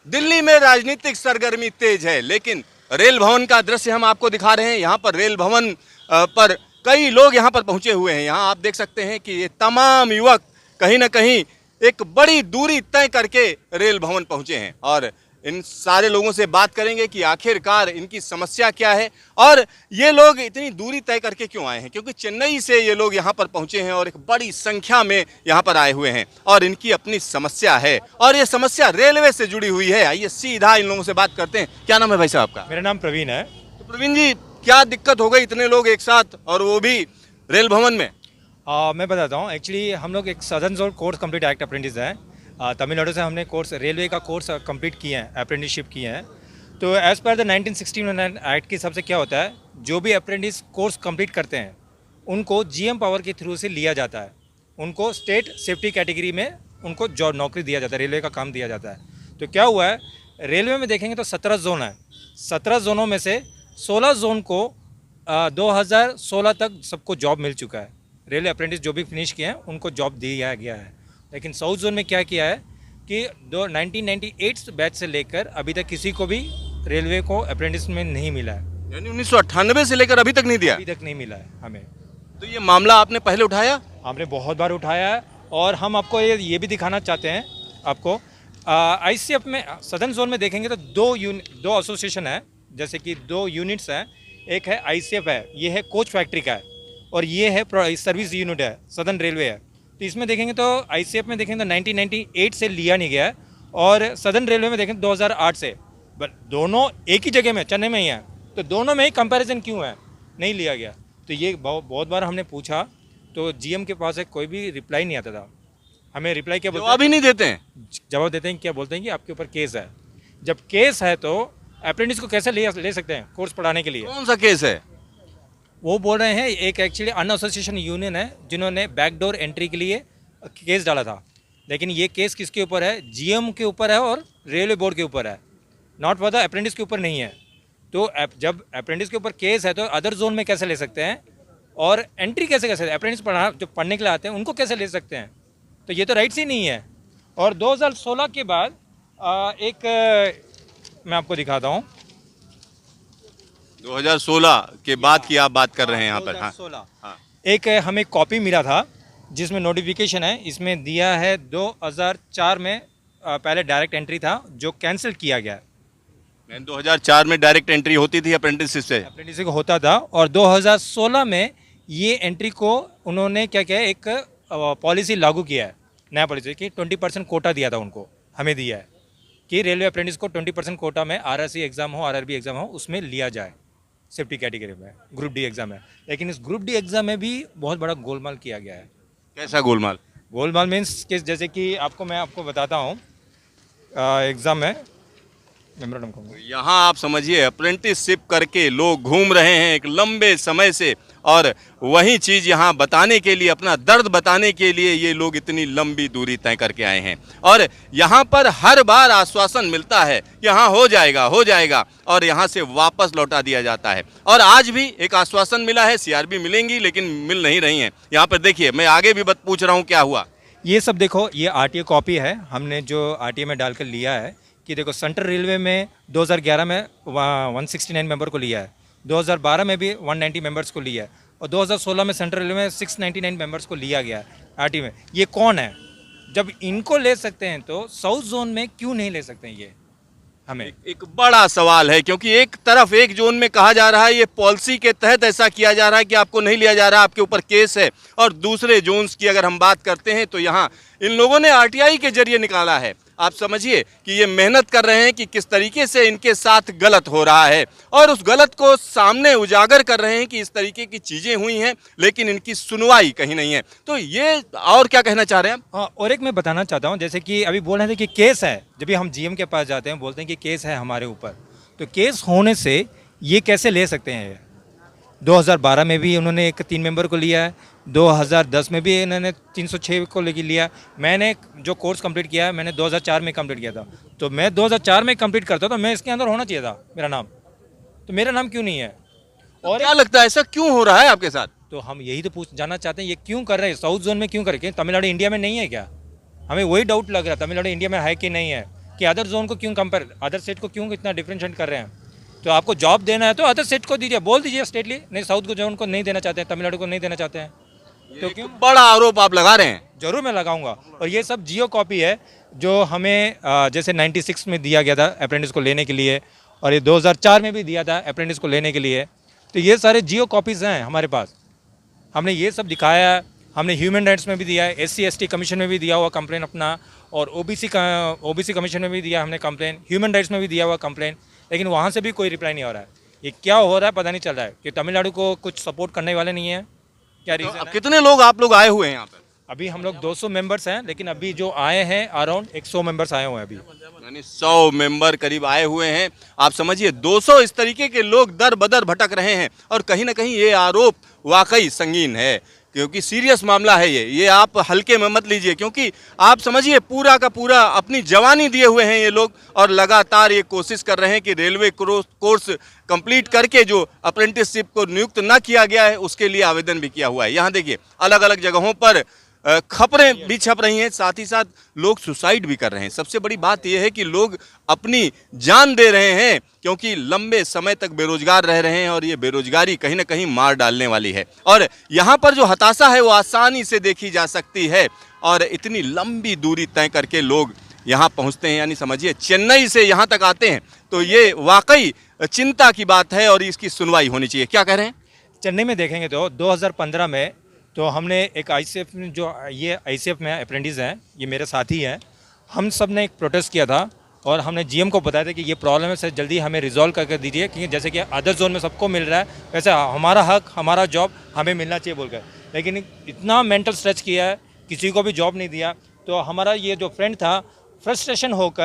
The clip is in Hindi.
दिल्ली में राजनीतिक सरगर्मी तेज है, लेकिन रेल भवन का दृश्य हम आपको दिखा रहे हैं। यहाँ पर रेल भवन पर कई लोग यहाँ पर पहुंचे हुए हैं। यहाँ आप देख सकते हैं कि ये तमाम युवक कहीं ना कहीं एक बड़ी दूरी तय करके रेल भवन पहुंचे हैं और इन सारे लोगों से बात करेंगे कि आखिरकार इनकी समस्या क्या है और ये लोग इतनी दूरी तय करके क्यों आए हैं, क्योंकि चेन्नई से ये लोग यहाँ पर पहुँचे हैं और एक बड़ी संख्या में यहाँ पर आए हुए हैं और इनकी अपनी समस्या है और ये समस्या रेलवे से जुड़ी हुई है। आइए सीधा इन लोगों से बात करते हैं। क्या नाम है भाई साहब आपका? मेरा नाम प्रवीण है। तो प्रवीण जी, क्या दिक्कत हो गई इतने लोग एक साथ और वो भी रेल भवन में? मैं बताता हूँ। एक्चुअली हम लोग एक southern zone course complete act apprentice है। तमिलनाडु से हमने कोर्स रेलवे का कोर्स कंप्लीट किए हैं, अप्रेंटिसशिप किए हैं। तो एज़ पर द 1969 एक्ट के हिसाब से क्या होता है, जो भी अप्रेंटिस कोर्स कंप्लीट करते हैं उनको जीएम पावर के थ्रू से लिया जाता है। उनको स्टेट सेफ्टी कैटेगरी में उनको जॉब नौकरी दिया जाता है, रेलवे का काम दिया जाता है। तो क्या हुआ है, रेलवे में देखेंगे तो 17 जोन है। 17 जोनों में से 16 जोन को 2016 तक सबको जॉब मिल चुका है। रेलवे अप्रेंटिस जो भी फिनिश किए हैं उनको जॉब दिया गया है। लेकिन साउथ जोन में क्या किया है कि 1998 बैच से लेकर अभी तक किसी को भी रेलवे को अप्रेंटिस में नहीं मिला है। यानी 1998 से लेकर अभी तक नहीं दिया? अभी तक नहीं मिला है हमें। तो ये मामला आपने पहले उठाया? हमने बहुत बार उठाया है और हम आपको ये भी दिखाना चाहते हैं आपको। आईसीएफ में सदर्न जोन में देखेंगे तो दो एसोसिएशन है, जैसे कि 2 यूनिट्स हैं। एक है आईसीएफ है, ये है कोच फैक्ट्री का है, और ये है सर्विस यूनिट है, सदर्न रेलवे है। तो इसमें देखेंगे तो आईसीएफ में देखेंगे तो 1998 से लिया नहीं गया है और सदर्न रेलवे में देखेंगे 2008 से। बट दोनों एक ही जगह में, चेन्नई में ही है, तो दोनों में ही कंपैरिजन क्यों है, नहीं लिया गया। तो ये बहुत बार हमने पूछा तो जीएम के पास कोई भी रिप्लाई नहीं आता था। हमें रिप्लाई क्या बोलते हैं? जवाब ही नहीं देते हैं। जवाब देते हैं, क्या बोलते हैं कि आपके ऊपर केस है। जब केस है तो अप्रेंटिस को कैसे ले सकते हैं कोर्स पढ़ाने के लिए? कौन सा केस है? वो बोल रहे हैं एक एक्चुअली अन एसोसिएशन यूनियन है जिन्होंने बैकडोर एंट्री के लिए केस डाला था। लेकिन ये केस किसके ऊपर है? जीएम के ऊपर है और रेलवे बोर्ड के ऊपर है, नॉट फॉर द अप्रेंटिस के ऊपर नहीं है। तो जब अप्रेंटिस के ऊपर केस है तो अदर जोन में कैसे ले सकते हैं और एंट्री कैसे अप्रेंटिस जो पढ़ने के लिए आते हैं उनको कैसे ले सकते हैं? तो ये तो राइट्स ही नहीं है। और 2016 के बाद मैं आपको दिखाता हूँ। 2016 के बाद की आप बात कर रहे हैं यहाँ पर? 2016 हाँ। एक हमें कॉपी मिला था जिसमें नोटिफिकेशन है, इसमें दिया है 2004 में पहले डायरेक्ट एंट्री था जो कैंसिल किया गया है। 2004 में डायरेक्ट एंट्री होती थी अप्रेंटिसशिप से? अप्रेंटिस को होता था और 2016 में ये एंट्री को उन्होंने क्या किया, एक पॉलिसी लागू किया है, नया पॉलिसी कि 20% कोटा दिया था उनको, हमें दिया है कि रेलवे अप्रेंटिस को 20% कोटा में आरआरसी एग्जाम हो, आरआरबी एग्जाम हो, उसमें लिया जाए। सेफ्टी कैटेगरी में ग्रुप डी एग्जाम है, लेकिन इस ग्रुप डी एग्जाम में भी बहुत बड़ा गोलमाल किया गया है। कैसा गोलमाल? गोलमाल मीन्स कि जैसे कि मैं आपको बताता हूँ, एग्ज़ाम है मेमोरेंडम कहूँगा। यहाँ आप समझिए, अप्रेंटिसशिप करके लोग घूम रहे हैं एक लंबे समय से और वही चीज़ यहाँ बताने के लिए, अपना दर्द बताने के लिए ये लोग इतनी लंबी दूरी तय करके आए हैं और यहाँ पर हर बार आश्वासन मिलता है कि हाँ हो जाएगा और यहाँ से वापस लौटा दिया जाता है। और आज भी एक आश्वासन मिला है, सीआरबी मिलेंगी लेकिन मिल नहीं रही हैं। यहाँ पर देखिए, मैं आगे भी पूछ रहा हूँ क्या हुआ। ये सब देखो, ये आरटीए कॉपी है, हमने जो आरटीए में डालकर लिया है कि देखो सेंट्रल रेलवे में 2011 में 169 मेंबर को लिया है, 2012 में भी 190 मेंबर्स को लिया है और 2016 में सेंट्रल रेलवे में 699 मेंबर्स को लिया गया है आरटी में। ये कौन है? जब इनको ले सकते हैं तो साउथ जोन में क्यों नहीं ले सकते हैं? ये हमें एक बड़ा सवाल है, क्योंकि एक तरफ एक जोन में कहा जा रहा है ये पॉलिसी के तहत ऐसा किया जा रहा है कि आपको नहीं लिया जा रहा, आपके ऊपर केस है, और दूसरे जोन्स की अगर हम बात करते हैं तो यहाँ इन लोगों ने आरटीआई के जरिए निकाला है। आप समझिए कि ये मेहनत कर रहे हैं कि किस तरीके से इनके साथ गलत हो रहा है और उस गलत को सामने उजागर कर रहे हैं कि इस तरीके की चीज़ें हुई हैं, लेकिन इनकी सुनवाई कहीं नहीं है। तो ये और क्या कहना चाह रहे हैं आप? हाँ, और एक मैं बताना चाहता हूँ, जैसे कि अभी बोल रहे थे कि केस है, जब भी हम जीएम के पास जाते हैं बोलते हैं कि केस है हमारे ऊपर, तो केस होने से ये कैसे ले सकते हैं? 2012 में भी उन्होंने 3 मेंबर को लिया है, 2010 में भी इन्होंने 306 को लेके लिया। मैंने जो कोर्स कंप्लीट किया है मैंने 2004 में कंप्लीट किया था, तो मैं 2004 में कंप्लीट करता तो मैं इसके अंदर होना चाहिए था मेरा नाम, तो मेरा नाम क्यों नहीं है? और क्या लगता है ऐसा क्यों हो रहा है आपके साथ? तो हम यही तो जानना चाहते हैं, ये क्यों कर रहे हैं? साउथ जोन में क्यों कर रहे हैं? तमिलनाडु इंडिया में नहीं है क्या? हमें वही डाउट लग रहा है, तमिलनाडु इंडिया में है कि नहीं है। कि अदर जोन को क्यों कंपेयर, अदर स्टेट को क्यों इतना डिफरेंशिएट कर रहे हैं। तो आपको जॉब देना है तो अदर स्टेट को दीजिए, बोल दीजिए स्टेटली, नहीं साउथ को जोन को नहीं देना चाहते हैं, तमिलनाडु को नहीं देना चाहते हैं, तो क्यों? बड़ा आरोप आप लगा रहे हैं। जरूर मैं लगाऊंगा। और ये सब जियो कॉपी है जो हमें जैसे 96 में दिया गया था अप्रेंटिस को लेने के लिए, और ये 2004 में भी दिया था अप्रेंटिस को लेने के लिए। तो ये सारे जियो कॉपीज़ हैं हमारे पास, हमने ये सब दिखाया है। हमने ह्यूमन राइट्स में भी दिया है, SC/ST कमीशन में भी दिया हुआ कंप्लेन अपना, और OBC कमीशन में भी दिया हमने कंप्लेन, ह्यूमन राइट्स में भी दिया हुआ कंप्लेन, लेकिन वहाँ से भी कोई रिप्लाई नहीं हो रहा है। ये क्या हो रहा है पता नहीं चल रहा है कि तमिलनाडु को कुछ सपोर्ट करने वाले नहीं है, क्या तो रीज़न अब है? कितने लोग आप लोग आए हुए हैं यहाँ पर? अभी हम लोग 200 मेंबर्स हैं, लेकिन अभी जो आए हैं अराउंड 100 मेंबर्स आए हुए हैं अभी। यानी 100 मेंबर करीब आए हुए हैं। आप समझिए 200 इस तरीके के लोग दर बदर भटक रहे हैं, और कहीं ना कहीं ये आरोप वाकई संगीन है, क्योंकि सीरियस मामला है ये आप हल्के में मत लीजिए, क्योंकि आप समझिए पूरा का पूरा अपनी जवानी दिए हुए हैं ये लोग, और लगातार ये कोशिश कर रहे हैं कि रेलवे कोर्स कंप्लीट करके जो अप्रेंटिसशिप को नियुक्त ना किया गया है उसके लिए आवेदन भी किया हुआ है। यहाँ देखिए अलग अलग जगहों पर खबरें भी छप रही हैं, साथ ही साथ लोग सुसाइड भी कर रहे हैं। सबसे बड़ी बात यह है कि लोग अपनी जान दे रहे हैं, क्योंकि लंबे समय तक बेरोजगार रह रहे हैं, और ये बेरोजगारी कहीं ना कहीं मार डालने वाली है। और यहाँ पर जो हताशा है वो आसानी से देखी जा सकती है, और इतनी लंबी दूरी तय करके लोग यहाँ पहुँचते हैं, यानी समझिए चेन्नई से यहाँ तक आते हैं, तो ये वाकई चिंता की बात है और इसकी सुनवाई होनी चाहिए। क्या कह रहे हैं? चेन्नई में देखेंगे तो 2015 में तो हमने एक ICF में, जो ये ICF में अप्रेंटिस हैं, ये मेरे साथी हैं, हम सब ने एक प्रोटेस्ट किया था, और हमने GM को बताया था कि ये प्रॉब्लम है सर, जल्दी हमें रिजॉल्व करके दीजिए, क्योंकि जैसे कि अदर जोन में सबको मिल रहा है वैसे हमारा हक, हमारा जॉब हमें मिलना चाहिए बोलकर। लेकिन इतना मेंटल स्ट्रेच किया है, किसी को भी जॉब नहीं दिया। तो हमारा ये जो फ्रेंड था फ्रस्ट्रेशन होकर